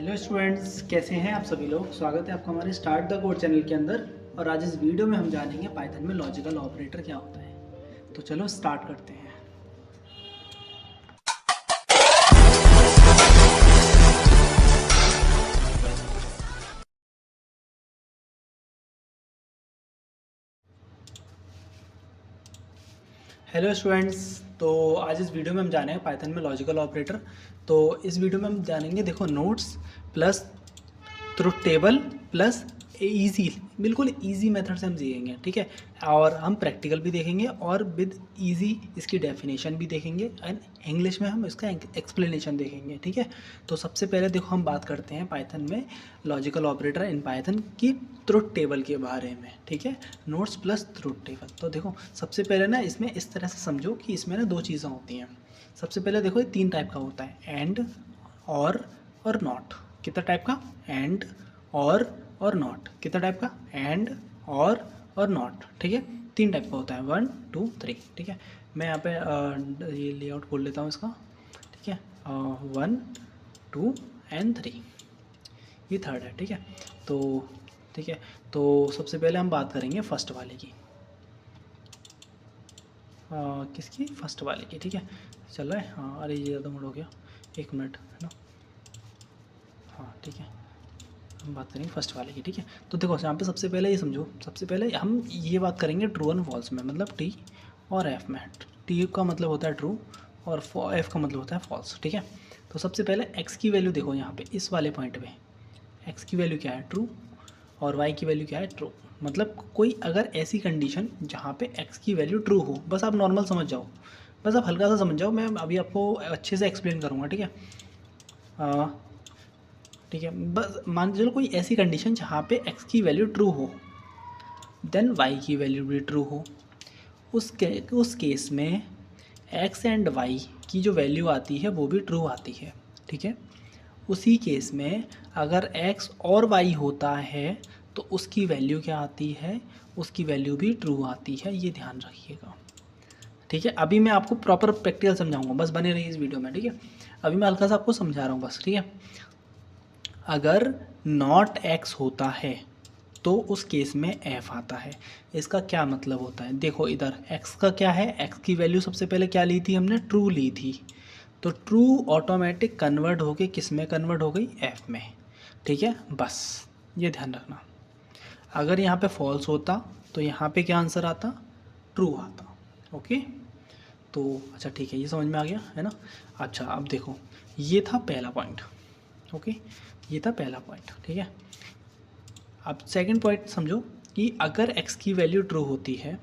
Hello students, कैसे हैं आप सभी लोग। स्वागत है आपका हमारे स्टार्ट द कोड चैनल के अंदर। और आज इस वीडियो में हम जानेंगे पाइथन में लॉजिकल ऑपरेटर क्या होता है। तो चलो स्टार्ट करते हैं। हेलो स्टूडेंट्स, तो आज इस वीडियो में हम जानेंगे पाइथन में लॉजिकल ऑपरेटर। तो इस वीडियो में हम जानेंगे, देखो, notes plus truth table plus easy, बिल्कुल इजी मेथड से हम सीखेंगे, ठीक है। और हम प्रैक्टिकल भी देखेंगे और विद इजी इसकी डेफिनेशन भी देखेंगे एंड इंग्लिश में हम इसका एक्सप्लेनेशन देखेंगे, ठीक है। तो सबसे पहले देखो हम बात करते हैं पाइथन में लॉजिकल ऑपरेटर इन पाइथन की ट्रुथ टेबल के बारे में, ठीक है। Notes plus truth table. तो देखो सबसे पहले ना इसमें इस तरह से समझो कि इसमें ना दो चीज़ें होती हैं। सबसे पहले देखो ये तीन टाइप का होता है, एंड और नॉट। कितना टाइप का? एंड और नॉट। कितना टाइप का? एंड और नॉट, ठीक है। तीन टाइप का होता है, 1 2 3, ठीक है। मैं यहाँ पे ये लेआउट खोल लेता हूँ इसका, ठीक है। 1 2 एंड 3, ये थर्ड है, ठीक है। तो ठीक है, तो सबसे पहले हम बात करेंगे फर्स्ट वाले की। किसकी? फर्स्ट वाले की, ठीक है। चल रहा है? हाँ, अरे ये ज़्यादा मोड़ हो गया, एक मिनट, है ना। हाँ ठीक है, हम बात करेंगे फर्स्ट वाले की, ठीक है। तो देखो यहाँ पे सबसे पहले ये समझो, सबसे पहले हम ये बात करेंगे ट्रू एंड फॉल्स में, मतलब टी और एफ में। टी का मतलब होता है ट्रू और एफ का मतलब होता है फॉल्स, ठीक है। तो सबसे पहले एक्स की वैल्यू देखो यहाँ पे इस वाले पॉइंट पे, एक्स की वैल्यू क्या है? ट्रू। और वाई की वैल्यू क्या है? ट्रू। मतलब कोई अगर ऐसी कंडीशन जहाँ पे एक्स की वैल्यू ट्रू हो, बस आप नॉर्मल समझ जाओ, बस आप हल्का सा समझ जाओ, मैं अभी आपको अच्छे से एक्सप्लेन करूँगा, ठीक है। ठीक है, बस मान चलो कोई ऐसी कंडीशन जहाँ पे x की वैल्यू ट्रू हो, देन y की वैल्यू भी ट्रू हो। उस केस में x एंड y की जो वैल्यू आती है वो भी ट्रू आती है, ठीक है। उसी केस में अगर x और y होता है तो उसकी वैल्यू क्या आती है? उसकी वैल्यू भी ट्रू आती है, ये ध्यान रखिएगा, ठीक है। अभी मैं आपको प्रॉपर प्रैक्टिकल समझाऊंगा, बस बने रहिए इस वीडियो में, ठीक है। अभी मैं हल्का सा आपको समझा रहा हूँ बस, ठीक है। अगर नॉट एक्स होता है तो उस केस में एफ आता है। इसका क्या मतलब होता है? देखो इधर एक्स का क्या है, एक्स की वैल्यू सबसे पहले क्या ली थी हमने? ट्रू ली थी। तो ट्रू ऑटोमेटिक कन्वर्ट होके किस में कन्वर्ट हो गई? एफ में, ठीक है। बस ये ध्यान रखना। अगर यहाँ पे फॉल्स होता तो यहाँ पे क्या आंसर आता? ट्रू आता, ओके। तो अच्छा ठीक है, ये समझ में आ गया है ना। अच्छा अब देखो, ये था पहला पॉइंट, ओके, ये था पहला पॉइंट, ठीक है। अब सेकंड पॉइंट समझो कि अगर x की वैल्यू ट्रू होती है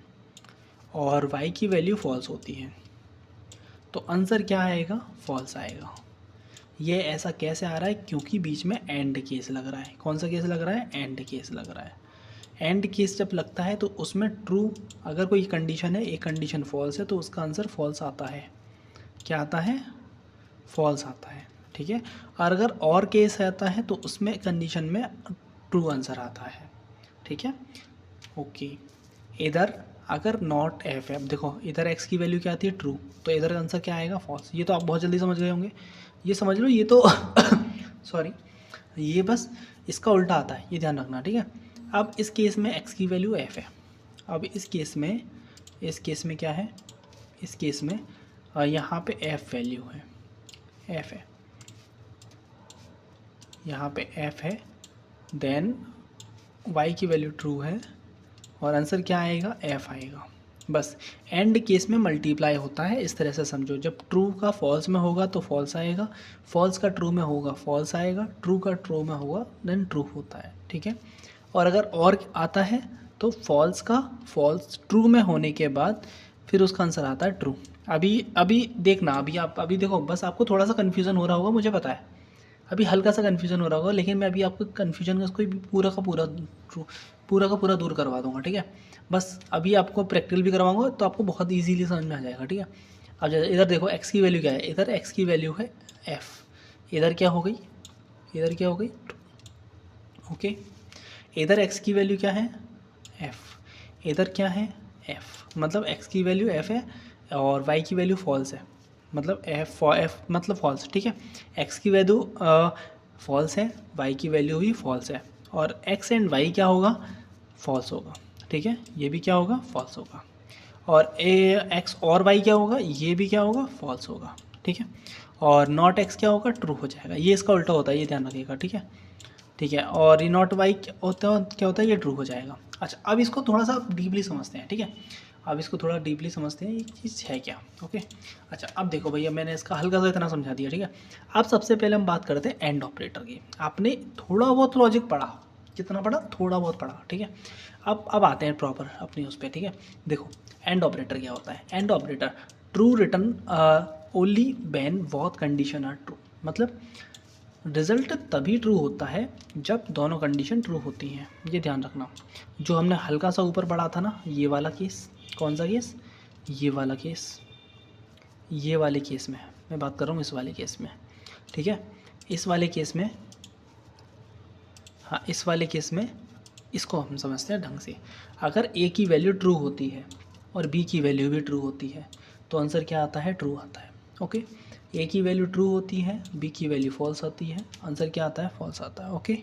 और y की वैल्यू फॉल्स होती है तो आंसर क्या आएगा? फॉल्स आएगा। ये ऐसा कैसे आ रहा है? क्योंकि बीच में एंड केस लग रहा है। कौन सा केस लग रहा है? एंड केस लग रहा है। एंड केस जब लगता है तो उसमें ट्रू, अगर कोई कंडीशन है, एक कंडीशन फॉल्स है तो उसका आंसर फॉल्स आता है। क्या आता है? फॉल्स आता है, ठीक है। और अगर और केस आता है तो उसमें कंडीशन में ट्रू आंसर आता है, ठीक है, ओके। इधर अगर नॉट एफ है, अब देखो इधर एक्स की वैल्यू क्या आती है? ट्रू, तो इधर आंसर क्या आएगा? फॉल्स। ये तो आप बहुत जल्दी समझ गए होंगे, ये समझ लो, ये तो सॉरी, ये बस इसका उल्टा आता है, ये ध्यान रखना, ठीक है। अब इस केस में एक्स की वैल्यू एफ है। अब इस केस में क्या है? इस केस में यहाँ पे एफ वैल्यू है, एफ है, यहाँ पे एफ है, देन वाई की वैल्यू ट्रू है और आंसर क्या आएगा? एफ आएगा। बस एंड केस में मल्टीप्लाई होता है, इस तरह से समझो। जब ट्रू का फॉल्स में होगा तो फॉल्स आएगा, फॉल्स का ट्रू में होगा फॉल्स आएगा, ट्रू का ट्रू में होगा देन ट्रू होता है, ठीक है। और अगर और आता है तो फॉल्स का फॉल्स ट्रू में होने के बाद फिर उसका आंसर आता है ट्रू। अभी देखना, अभी देखो, बस आपको थोड़ा सा कन्फ्यूज़न हो रहा होगा, मुझे पता है अभी हल्का सा कन्फ्यूज़न हो रहा होगा, लेकिन मैं अभी आपको कन्फ्यूजन का कोई पूरा का पूरा दूर करवा दूंगा, ठीक है। बस अभी आपको प्रैक्टिकल भी करवाऊंगा तो आपको बहुत इजीली समझ में आ जाएगा, ठीक है। अब जैसे इधर देखो एक्स की वैल्यू क्या है? इधर एक्स की वैल्यू है एफ, इधर क्या हो गई? इधर क्या हो गई? ओके। इधर एक्स की वैल्यू क्या है? एफ, इधर क्या है? एफ, मतलब एक्स की वैल्यू एफ है और वाई की वैल्यू फॉल्स है, मतलब एफ मतलब फॉल्स, ठीक है। एक्स की वैल्यू फॉल्स है, वाई की वैल्यू भी फॉल्स है, और एक्स एंड वाई क्या होगा, फॉल्स होगा, ठीक है, ये भी क्या होगा, फॉल्स होगा, और ए एक्स और वाई क्या होगा, ये भी क्या होगा, फॉल्स होगा, ठीक है, और नॉट एक्स क्या होगा, ट्रू हो जाएगा, ये इसका उल्टा होता है, ये ध्यान रखिएगा, ठीक है, ठीक है, और ये नॉट वाई क्या होता है, ये ट्रू हो जाएगा। अच्छा, अब इसको थोड़ा सा डीपली समझते हैं, ठीक है, अब इसको थोड़ा डीपली समझते हैं, ये चीज़ है क्या, ओके। अच्छा, अब देखो भैया, मैंने इसका हल्का सा इतना समझा दिया, ठीक है। अब सबसे पहले हम बात करते हैं एंड ऑपरेटर की। आपने थोड़ा बहुत लॉजिक पढ़ा, कितना पढ़ा, थोड़ा बहुत पढ़ा, ठीक है। अब आते हैं प्रॉपर अपनी उस पर, ठीक है। देखो एंड ऑपरेटर क्या होता है, and operator true return only when both condition are true, मतलब रिजल्ट तभी ट्रू होता है जब दोनों कंडीशन ट्रू होती हैं, ये ध्यान रखना। जो हमने हल्का सा ऊपर पढ़ा था ना, ये वाला केस, कौन सा केस, ये वाला केस, ये वाले केस में मैं बात कर रहा हूँ, इस वाले केस में, ठीक है, इस वाले केस में, हाँ इस वाले केस में इसको हम समझते हैं ढंग से। अगर ए की वैल्यू ट्रू होती है और बी की वैल्यू भी ट्रू होती है तो आंसर क्या आता है, ट्रू आता है, ओके। ए की वैल्यू ट्रू होती है, बी की वैल्यू फॉल्स आती है, आंसर क्या आता है, फॉल्स आता है, ओके।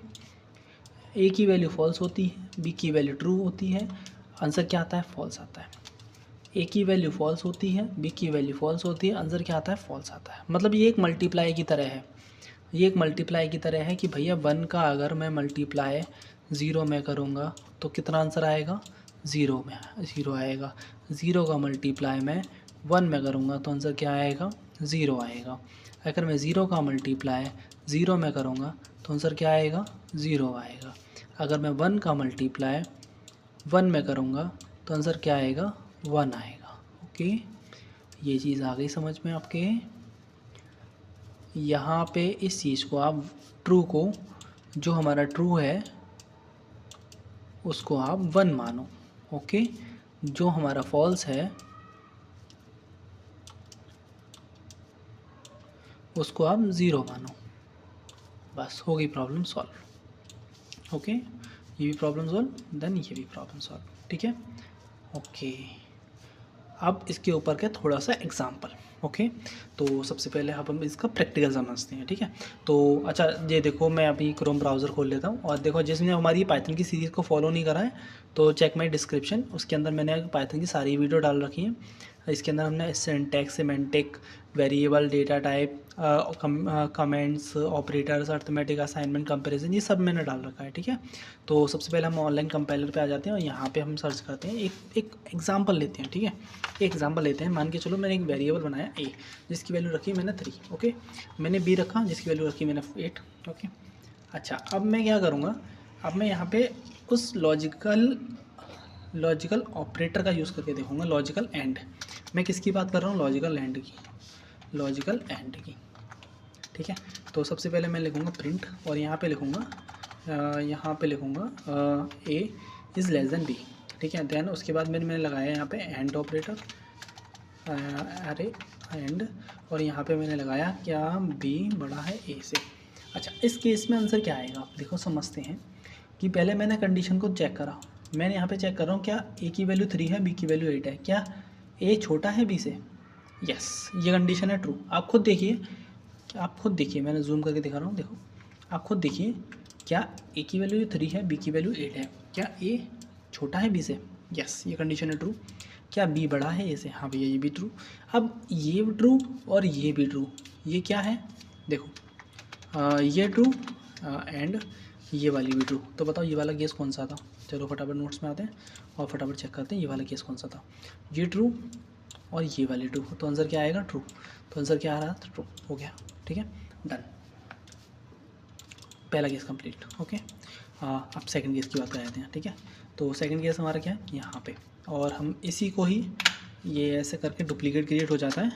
ए की वैल्यू फॉल्स होती है, बी की वैल्यू ट्रू होती है, आंसर क्या आता है, फॉल्स आता है। ए की वैल्यू फॉल्स होती है, बी की वैल्यू फॉल्स होती है, आंसर क्या आता है, फॉल्स आता है। मतलब ये एक मल्टीप्लाई की तरह है, ये एक मल्टीप्लाई की तरह है कि भैया 1 का अगर मैं मल्टीप्लाई 0 में करूँगा तो कितना आंसर आएगा, 0 में 0 आएगा। 0 का मल्टीप्लाई मैं 1 में करूँगा तो आंसर क्या आएगा, 0 आएगा। अगर मैं 0 का मल्टीप्लाई 0 में करूँगा तो आंसर क्या आएगा, 0 आएगा। अगर मैं 1 का मल्टीप्लाई 1 में करूँगा तो आंसर क्या आएगा, 1 आएगा, ओके। ये चीज़ आ गई समझ में आपके। यहाँ पे इस चीज़ को आप ट्रू को, जो हमारा ट्रू है उसको आप 1 मानो, ओके। जो हमारा फॉल्स है उसको आप 0 मानो, बस हो गई प्रॉब्लम सॉल्व, ओके। ये भी प्रॉब्लम सॉल्व, देन ये भी प्रॉब्लम सॉल्व, ठीक है, ओके। अब इसके ऊपर का थोड़ा सा एग्जाम्पल, ओके। तो सबसे पहले अब हम इसका प्रैक्टिकल समझते हैं, ठीक है। तो अच्छा, ये देखो मैं अभी क्रोम ब्राउज़र खोल लेता हूँ, और देखो जिसने हमारी पाइथन की सीरीज़ को फॉलो नहीं करा है तो चेक माई डिस्क्रिप्शन, उसके अंदर मैंने पाइथन की सारी वीडियो डाल रखी हैं। इसके अंदर हमने syntax, semantic, variable, data type, comments, operators, arithmetic, assignment, comparison, ये सब मैंने डाल रखा है, ठीक है। तो सबसे पहले हम ऑनलाइन कंपाइलर पे आ जाते हैं और यहाँ पे हम सर्च करते हैं, एक एग्जांपल लेते हैं, ठीक है। एक एग्जांपल लेते हैं, मान के चलो मैंने एक वेरिएबल बनाया ए, जिसकी वैल्यू रखी मैंने 3, ओके। मैंने बी रखा जिसकी वैल्यू रखी मैंने 8, ओके। अच्छा, अब मैं क्या करूँगा, अब मैं यहाँ पे उस लॉजिकल ऑपरेटर का यूज़ करके देखूँगा, लॉजिकल एंड। मैं किसकी बात कर रहा हूँ, लॉजिकल एंड की, लॉजिकल एंड की, ठीक है। तो सबसे पहले मैं लिखूँगा प्रिंट, और यहाँ पे लिखूँगा A is less than B, ठीक है। देन उसके बाद मैंने लगाया यहाँ पे एंड ऑपरेटर, अरे एंड, और यहाँ पे मैंने लगाया क्या, बी बड़ा है ए से। अच्छा, इस केस में आंसर क्या आएगा, आप देखो समझते हैं कि पहले मैंने कंडीशन को चेक करा। मैंने यहाँ पे चेक कर रहा हूँ क्या ए की वैल्यू 3 है, बी की वैल्यू 8 है, क्या ए छोटा है बी से, यस, ये कंडीशन है ट्रू। आप खुद देखिए, मैंने जूम करके दिखा रहा हूँ, देखो आप खुद देखिए, क्या ए की वैल्यू 3 है, बी की वैल्यू 8 है, क्या ए छोटा है बी से, यस, ये कंडीशन है ट्रू। क्या बी बड़ा है ए से, हाँ भैया ये भी ट्रू। अब ये ट्रू और ये भी ट्रू, ये क्या है, देखो ये ट्रू एंड ये वाली भी ट्रू। तो बताओ ये वाला केस कौन सा था, चलो फटाफट नोट्स में आते हैं और फटाफट चेक करते हैं ये वाला केस कौन सा था, ये ट्रू और ये वाली ट्रू। तो आंसर क्या आएगा, ट्रू। तो आंसर क्या आ रहा था, ट्रू हो गया, ठीक है, डन। पहला केस कंप्लीट, ओके। अब सेकंड केस की बात कर लेते हैं, ठीक है। तो सेकंड केस हमारा क्या है, यहाँ पे, और हम इसी को ही ये ऐसे करके डुप्लीकेट क्रिएट हो जाता है,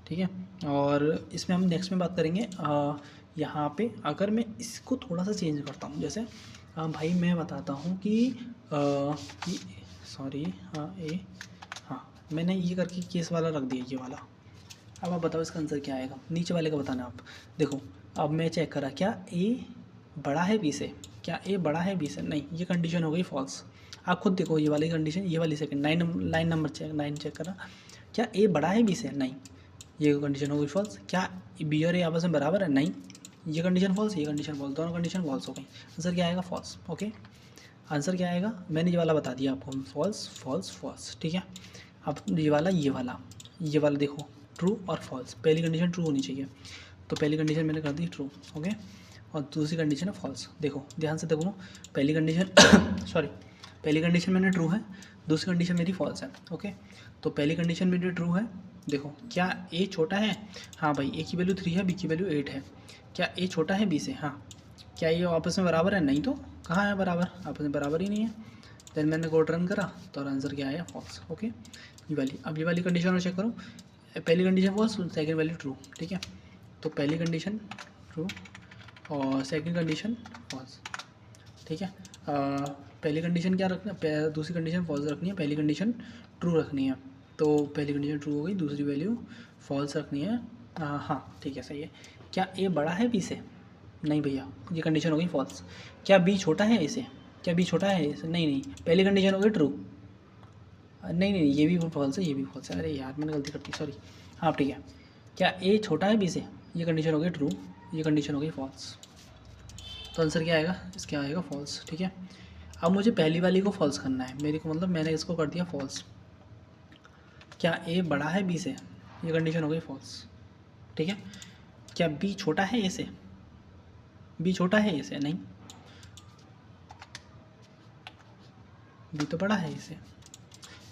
ठीक है। और इसमें हम नेक्स्ट में बात करेंगे यहाँ पे अगर मैं इसको थोड़ा सा चेंज करता हूँ, जैसे भाई मैं बताता हूँ कि सॉरी हाँ मैंने ये करके केस वाला रख दिया, ये वाला। अब आप बताओ इसका आंसर क्या आएगा, नीचे वाले का बताना आप। देखो अब मैं चेक करा, क्या ए बड़ा है बी से, क्या ए बड़ा है बी से, नहीं, ये कंडीशन हो गई फॉल्स। आप खुद देखो ये वाली कंडीशन, ये वाली सेकंड, 9 नंबर चेक, 9 चेक करा, क्या ए बड़ा है बी से, नहीं, ये कंडीशन हो गई फॉल्स। क्या बी और ए आपस में बराबर है, नहीं, ये कंडीशन फॉल्स, ये कंडीशन फॉल्स, दोनों कंडीशन फॉल्स हो गई। आंसर क्या आएगा? फॉल्स। ओके, आंसर क्या आएगा? मैंने ये वाला बता दिया आपको, फॉल्स फॉल्स फॉल्स। ठीक है, अब ये वाला देखो, ट्रू और फॉल्स। पहली कंडीशन ट्रू होनी चाहिए, तो पहली कंडीशन मैंने कर दी ट्रू। ओके, और दूसरी कंडीशन है फॉल्स। देखो ध्यान से देखो, पहली कंडीशन सॉरी, पहली कंडीशन मैंने ट्रू है, दूसरी कंडीशन मेरी फॉल्स है। ओके, तो पहली कंडीशन मेरी ट्रू है। देखो क्या ए छोटा है? हाँ भाई, ए की वैल्यू 3 है, बी की वैल्यू 8 है। क्या ए छोटा है बी से? हाँ। क्या ये आपस में बराबर है? नहीं तो कहाँ है बराबर? आपस में बराबर ही नहीं है। देन मैंने कोड रन करा तो आंसर क्या आया? फॉल्स। ओके, ये वाली, अब ये वाली कंडीशन और चेक करो। पहली condition false, second value true. ठीक है, तो पहली कंडीशन ट्रू और सेकंड कंडीशन फॉल्स। ठीक है, पहली कंडीशन क्या रखना, दूसरी कंडीशन फॉल्स रखनी है, पहली कंडीशन ट्रू रखनी है। तो पहली कंडीशन ट्रू हो गई, दूसरी वैल्यू फॉल्स रखनी है। हाँ ठीक है, सही है। क्या ए बड़ा है बी से? नहीं भैया, ये कंडीशन हो गई फॉल्स। क्या बी छोटा है ए से? क्या बी छोटा है ए से? नहीं, पहली कंडीशन हो गई ट्रू। नहीं, ये भी फॉल्स है, ये भी फॉल्स है। अरे यार, मैंने गलती कर दी, सॉरी। हाँ ठीक है, क्या ए छोटा है बी से? ये कंडीशन हो गई ट्रू, ये कंडीशन हो गई फॉल्स। तो आंसर क्या आएगा? इसका आएगा फॉल्स। ठीक है, अब मुझे पहली वाली को फॉल्स करना है, मेरे को मतलब मैंने इसको कर दिया फॉल्स। क्या ए बड़ा है बी से? ये कंडीशन हो गई फॉल्स। ठीक है, क्या बी छोटा है ए से? बी छोटा है ए से? नहीं, बी तो बड़ा है ए से।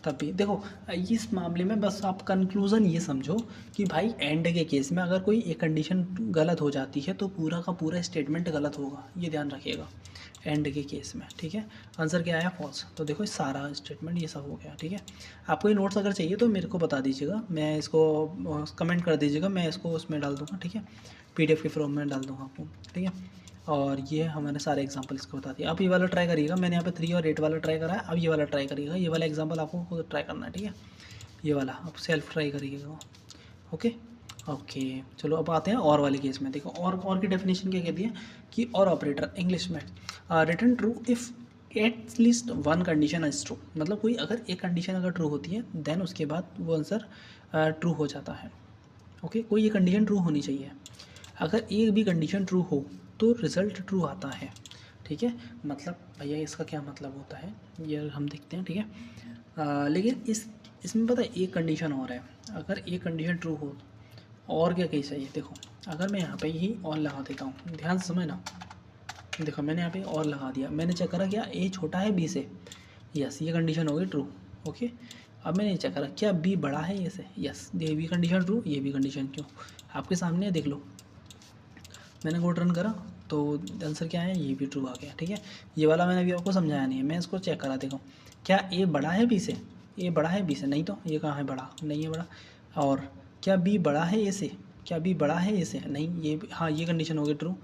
तभी देखो, इस मामले में बस आप कंक्लूज़न ये समझो कि भाई एंड के केस में अगर कोई एक कंडीशन गलत हो जाती है तो पूरा का पूरा स्टेटमेंट गलत होगा, ये ध्यान रखिएगा एंड के केस में। ठीक है, आंसर क्या आया? फॉल्स। तो देखो सारा स्टेटमेंट ये सब हो गया। ठीक है, आपको ये नोट्स अगर चाहिए तो मेरे को बता दीजिएगा, मैं इसको कमेंट कर दीजिएगा, मैं इसको उसमें डाल दूँगा। ठीक है, PDF के फॉर्म में डाल दूँगा आपको। ठीक है, और ये हमारे सारे एग्जांपल इसको बता दिए। आप ये वाला ट्राई करिएगा, मैंने यहाँ पे 3 और 8 वाला ट्राई करा है, अब ये वाला ट्राई करिएगा। ये वाला एग्जांपल आपको खुद ट्राई करना है। ठीक है, ये वाला आप सेल्फ ट्राई करिएगा। ओके ओके, चलो अब आते हैं और वाले केस में। देखो और की डेफिनेशन क्या कहती है कि और ऑपरेटर इंग्लिश में return true if at least one condition is true. मतलब कोई अगर एक कंडीशन अगर ट्रू होती है देन उसके बाद वो आंसर ट्रू हो जाता है। ओके, कोई ये कंडीशन ट्रू होनी चाहिए। अगर एक भी कंडीशन ट्रू हो तो रिज़ल्ट ट्रू आता है। ठीक है, मतलब भैया इसका क्या मतलब होता है ये हम देखते हैं। ठीक है, लेकिन इसमें पता है एक कंडीशन और है। अगर एक कंडीशन ट्रू हो और क्या केस है ये देखो, अगर मैं यहाँ पे ही और लगा देता हूँ, ध्यान से समझना। देखो मैंने यहाँ पे और लगा दिया, मैंने चेक करा क्या ए छोटा है बी से? यस, ये कंडीशन हो गई ट्रू। ओके, अब मैंने चेक करा क्या बी बड़ा है ए से? यस, ये भी कंडीशन ट्रू, ये भी कंडीशन क्यों आपके सामने है, देख लो। मैंने कोड रन करा तो आंसर क्या है? ये भी ट्रू आ गया। ठीक है, ये वाला मैंने अभी आपको समझाया नहीं है, मैं इसको चेक करा देखो, क्या ए बड़ा है बी से? ए बड़ा है बी से? नहीं तो ये कहाँ है बड़ा? नहीं है बड़ा। और क्या बी बड़ा है ए से? क्या बी बड़ा है ए से? नहीं, ये हाँ, ये कंडीशन हो गई ट्रू,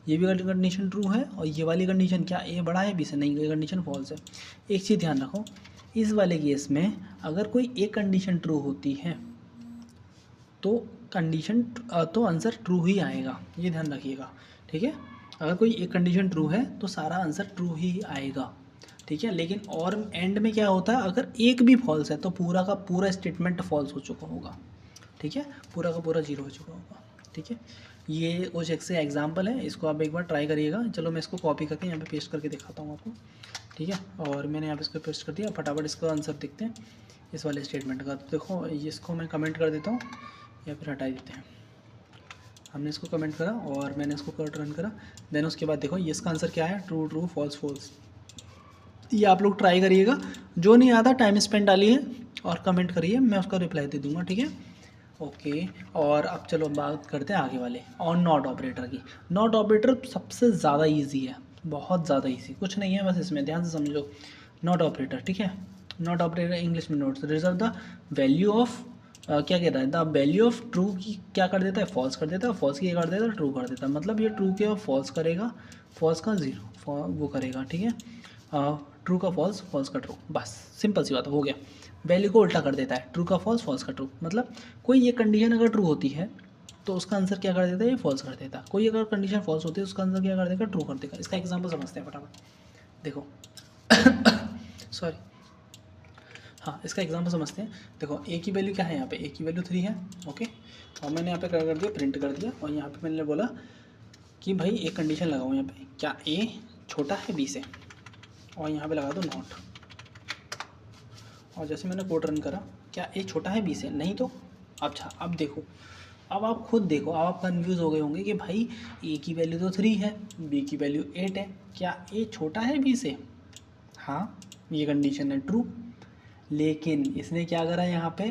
ये भी कंडीशन ट्रू है। और ये वाली कंडीशन क्या ए बड़ा है बी से? नहीं, ये कंडीशन फॉल्स है। एक चीज़ ध्यान रखो, इस वाले केस में अगर कोई एक कंडीशन ट्रू होती है तो कंडीशन तो आंसर ट्रू ही आएगा, ये ध्यान रखिएगा। ठीक है, अगर कोई एक कंडीशन ट्रू है तो सारा आंसर ट्रू ही आएगा। ठीक है, लेकिन और एंड में क्या होता है, अगर एक भी फॉल्स है तो पूरा का पूरा स्टेटमेंट फॉल्स हो चुका होगा। ठीक है, पूरा का पूरा जीरो हो चुका होगा। ठीक है, ये कुछ एक से एग्जाम्पल है, इसको आप एक बार ट्राई करिएगा। चलो मैं इसको कॉपी करके यहाँ पे पेस्ट करके दिखाता हूँ आपको। ठीक है, और मैंने यहाँ पे इसको पेस्ट कर दिया, फटाफट इसका आंसर देखते हैं इस वाले स्टेटमेंट का। देखो इसको मैं कमेंट कर देता हूँ या फिर हटा देते हैं। हमने इसको कमेंट करा और मैंने इसको कोड रन करा, देन उसके बाद देखो ये इसका आंसर क्या है? True true false false. ये आप लोग ट्राई करिएगा, जो नहीं आता टाइम स्पेंड डालिए और कमेंट करिए, मैं उसका रिप्लाई दे दूँगा। ठीक है, ओके। और अब चलो बात करते हैं आगे वाले और नॉट ऑपरेटर की। नॉट ऑपरेटर सबसे ज़्यादा ईजी है, बहुत ज़्यादा ईजी, कुछ नहीं है बस इसमें ध्यान से समझो। नॉट ऑपरेटर, ठीक है, नॉट ऑपरेटर इंग्लिश में notes reserve the value of क्या कहता है, द वैल्यू ऑफ ट्रू की क्या कर देता है? फॉल्स कर देता है, फॉल्स की क्या कर देता है? ट्रू कर देता है। मतलब ये ट्रू के फॉल्स करेगा, फॉल्स का जीरो वो करेगा। ठीक है, ट्रू का फॉल्स, फॉल्स का ट्रू, बस सिंपल सी बात हो गया। वैल्यू को उल्टा कर देता है, ट्रू का फॉल्स, फॉल्स का ट्रू। मतलब कोई ये कंडीशन अगर ट्रू होती है तो उसका आंसर क्या कर देता है? ये फॉल्स कर देता है। कोई अगर कंडीशन फॉल्स होती है उसका आंसर क्या कर देगा? ट्रू कर देगा। इसका एग्जांपल समझते हैं फटाफट, देखो सॉरी, हाँ इसका एग्जांपल समझते हैं। देखो ए की वैल्यू क्या है यहाँ पे? ए की वैल्यू 3 है। ओके, और मैंने यहाँ पे क्या कर दिया? प्रिंट कर दिया। और यहाँ पे मैंने बोला कि भाई एक कंडीशन लगाऊँ यहाँ पे, क्या ए छोटा है बी से, और यहाँ पे लगा दो नॉट। और जैसे मैंने कोड रन करा, क्या ए छोटा है बी से, नहीं तो अच्छा अब देखो, अब आप खुद देखो, अब आप कन्फ्यूज़ हो गए होंगे कि भाई ए की वैल्यू तो 3 है, बी की वैल्यू 8 है, क्या ए छोटा है बी से? हाँ, ये कंडीशन है ट्रू। लेकिन इसने क्या करा यहाँ पे,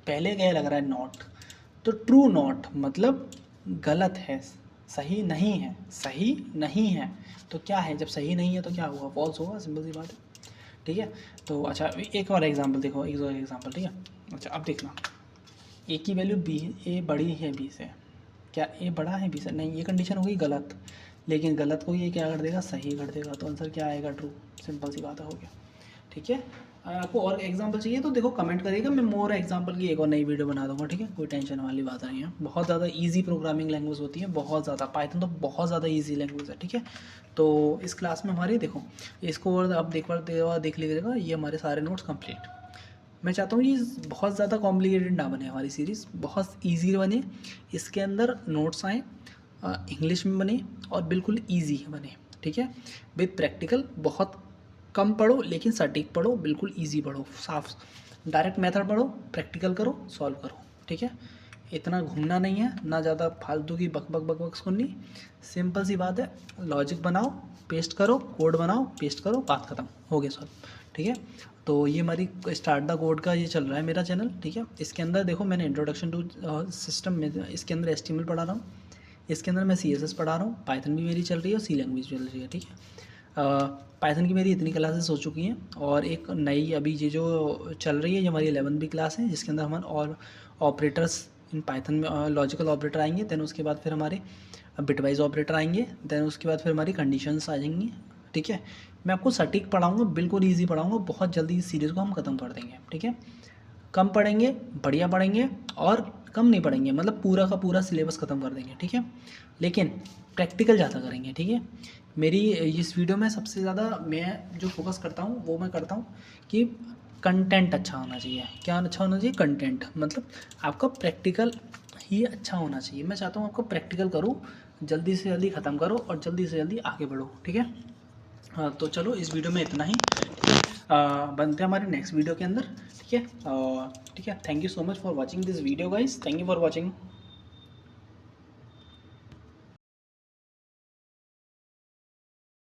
पहले क्या लग रहा है नॉट, तो ट्रू नॉट मतलब गलत है, सही नहीं है, सही नहीं है। तो क्या है, जब सही नहीं है तो क्या होगा, फॉल्स होगा, सिंपल सी बात है। ठीक है, तो अच्छा एक और एग्जांपल देखो, एक और एग्जांपल। ठीक है, अच्छा अब देखना, ए की वैल्यू बी, ए बड़ी है बी से, क्या ए बड़ा है बी से? नहीं, ये कंडीशन हो गई गलत। लेकिन गलत को ये क्या कर देगा, सही कर देगा, तो आंसर क्या आएगा, ट्रू। सिंपल सी बात हो गया। ठीक है, अगर आपको और एग्जांपल चाहिए तो देखो कमेंट करिएगा, मैं मोर एग्जांपल की एक और नई वीडियो बना दूंगा। ठीक है, कोई टेंशन वाली बात नहीं है, बहुत ज़्यादा इजी प्रोग्रामिंग लैंग्वेज होती है, बहुत ज़्यादा। पाइथन तो बहुत ज़्यादा इजी लैंग्वेज है। ठीक है, तो इस क्लास में हमारी देखो, इसको और आप देख लीजिएगा, ये हमारे सारे नोट्स कंप्लीट। मैं चाहता हूँ ये बहुत ज़्यादा कॉम्प्लिकेटेड ना बने, हमारी सीरीज़ बहुत ईजी बने, इसके अंदर नोट्स आएँ, इंग्लिश में बने और बिल्कुल ईजी बने। ठीक है, विद प्रैक्टिकल, बहुत कम पढ़ो लेकिन सटीक पढ़ो, बिल्कुल ईजी पढ़ो, साफ डायरेक्ट मेथड पढ़ो, प्रैक्टिकल करो, सॉल्व करो। ठीक है, इतना घूमना नहीं है, ना ज़्यादा फालतू की बक बक बक बक सुननी, सिंपल सी बात है, लॉजिक बनाओ, पेस्ट करो, कोड बनाओ, पेस्ट करो, बात ख़त्म, हो गया सॉल्व। ठीक है, तो ये हमारी स्टार्ट द कोड का ये चल रहा है मेरा चैनल। ठीक है, इसके अंदर देखो मैंने इंट्रोडक्शन टू सिस्टम में, इसके अंदर HTML पढ़ा रहा हूँ, इसके अंदर मैं CSS पढ़ा रहा हूँ, पाइथन भी मेरी चल रही है और सी लैंग्वेज चल रही है। ठीक है, पाइथन की मेरी इतनी क्लासेस हो चुकी हैं, और एक नई अभी ये जो चल रही है, ये हमारी 11वीं क्लास है, जिसके अंदर हमारे और ऑपरेटर्स इन पाइथन में, लॉजिकल ऑपरेटर आएंगे, देन उसके बाद फिर हमारे बिटवाइज ऑपरेटर आएंगे, देन उसके बाद फिर हमारी कंडीशंस आ जाएंगी। ठीक है, मैं आपको सटीक पढ़ाऊँगा, बिल्कुल ईजी पढ़ाऊँगा, बहुत जल्दी इस सीरीज़ को हम ख़त्म कर देंगे। ठीक है, कम पढ़ेंगे, बढ़िया पढ़ेंगे, और कम नहीं पढ़ेंगे, मतलब पूरा का पूरा सिलेबस ख़त्म कर देंगे। ठीक है, लेकिन प्रैक्टिकल ज़्यादा करेंगे। ठीक है, मेरी इस वीडियो में सबसे ज़्यादा मैं जो फोकस करता हूँ वो मैं करता हूँ कि कंटेंट अच्छा होना चाहिए। क्या अच्छा होना चाहिए, कंटेंट, मतलब आपका प्रैक्टिकल ही अच्छा होना चाहिए। मैं चाहता हूँ आपको प्रैक्टिकल करो, जल्दी से जल्दी ख़त्म करो और जल्दी से जल्दी आगे बढ़ो। ठीक है, हाँ तो चलो इस वीडियो में इतना ही। बनते हैं हमारे नेक्स्ट वीडियो के अंदर। ठीक है, ठीक है, thank you so much for watching this video guys, thank you for watching.